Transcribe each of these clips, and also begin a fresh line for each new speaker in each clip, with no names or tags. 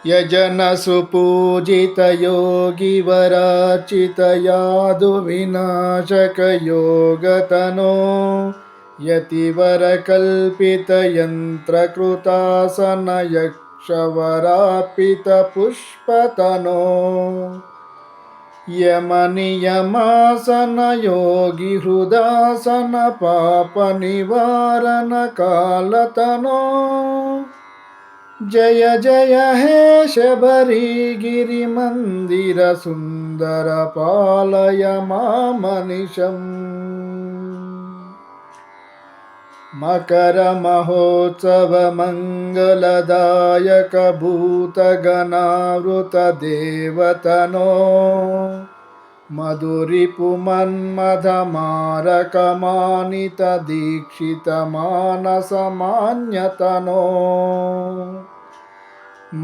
यजनसुपूजितयोगिवरार्चितयादुविनाशकयोगतनो यतिवरकल्पितयन्त्रकृतासनयक्षवरार्पितपुष्पतनो यमनियमासनयोगिहृदासनपापनिवारणकालतनो जय जय हे शबरी गिरिमन्दिर सुन्दर पालय मामनिशम्। मकरमहोत्सव मङ्गलदायक भूतगणावृत देवतनो मधुरिपुमन्मथमारकमानित दीक्षितमानसमान्यतनो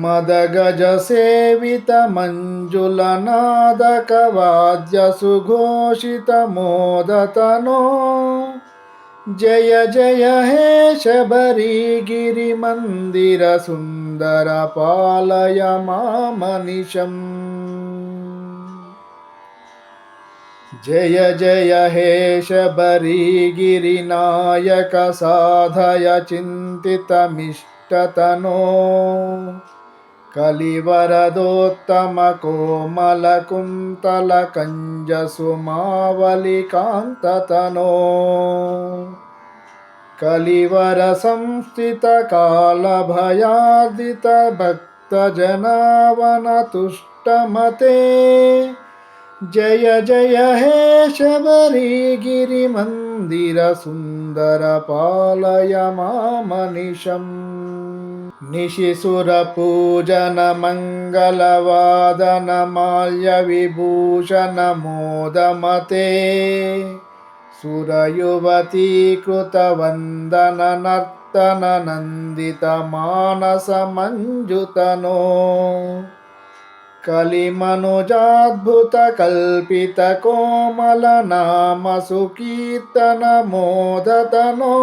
मदगजसेवितमञ्जुलनादकवाद्यसुघोषितमोदतनो जय जय हे शबरी गिरिमन्दिर सुन्दर पालय मामनिशम्। जय जय हे शबरी गिरिनायक साधय चिन्तितमिष्टतनो कलिवरदोत्तम कोमलकुन्तलकञ्जसुमावलिकान्ततनो कलिवरसंस्थितकालभयार्दित भक्तजनावनतुष्टमते जय जय हे शबरी गिरिमन्दिर सुन्दर पालय मामनिशम्। निशिसुरपूजन मङ्गलवादन माल्यविभूषण मोदमते सुरयुवतीकृतवन्दन नर्तन नन्दितमानसमञ्जुतनो कलिमनुजाद्भुतकल्पितकोमलनामसुकीर्तनमोदतनो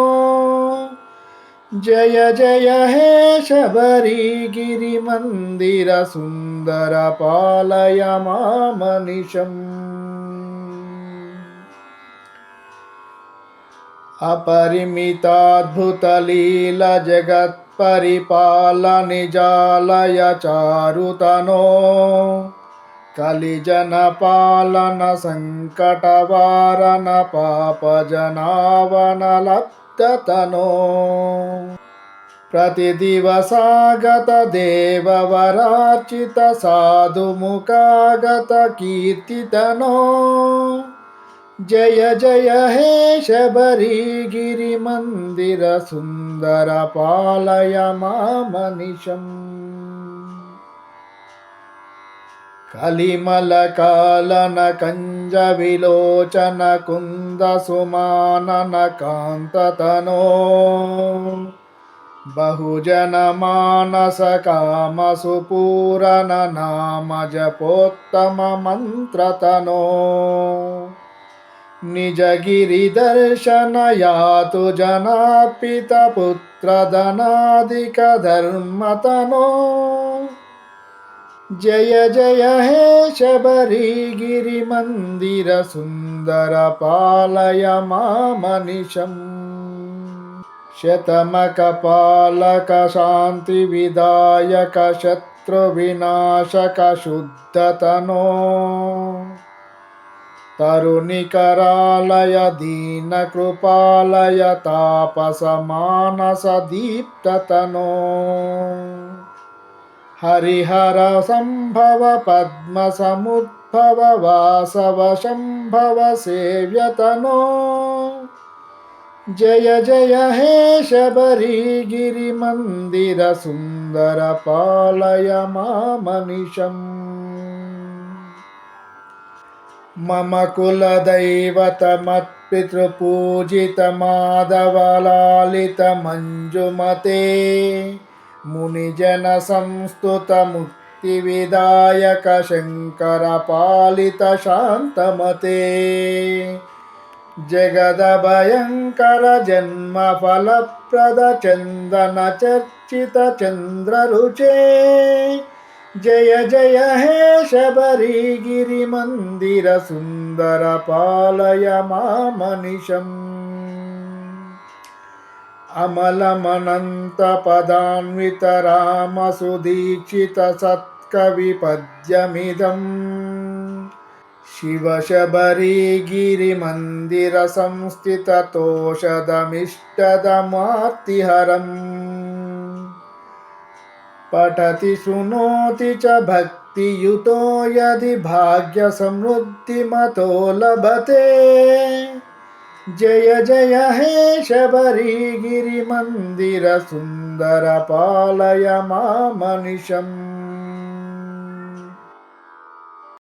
जय जय हे शबरी गिरिमन्दिर सुन्दर पालय मामनिशम्। अपरिमिताद्भुतलीला जगत्परिपालनिजालय चारुतनो कलिजनपालन सङ्कटवारण पापजनावनलब्धतनो प्रतिदिवसागत देववरार्चित साधुमुखागत कीर्तितनो जय जय हे शबरी गिरिमन्दिर सुन्दर पालय मामनिशम्। कलिमलकालन कञ्जविलोचन कुन्दसुमानन कान्ततनो बहुजनमानस कामसुपूरन नाम जपोत्तम मन्त्रतनो निजगिरिदर्शन यातु जनार्पितपुत्रधनादिकधर्मतनो जय जय हे शबरी गिरिमन्दिर सुन्दर पालय मामनिशम्। शतमकपालक शान्तिविदायक शत्रुविनाशक शुद्धतनो तरुणिकरालय दीनकृपालय तापसमानसदीप्ततनो हरिहर सम्भव पद्मसमुद्भव वासव शम्भव सेव्यतनो जय जय हे शबरी गिरिमन्दिर सुन्दर पालय मामनिशम्। मम कुलदैवतमत्पितृपूजित माधवलालित मञ्जुमते मुनिजन संस्तुत मुक्तिविदायक शङ्कर पालित शान्तमते जगदभयङ्कर जन्मफलप्रद चन्दन चर्चित चन्द्ररुचे जय जय हे शबरिगिरिमन्दिर सुन्दर पालय मामनिशम् अमलमनन्तपदान्वितरामसुदीक्षितसत्कविपद्यमिदम् शिवशबरिगिरिमन्दिरसंस्थिततोषधमिष्टदमार्तिहरम् पठति शृणोति च भक्तियुतो यदि भाग्यसमृद्धिमतो लभते जय जय हे शबरिगिरिमन्दिर सुन्दर पालय मामनिशम्।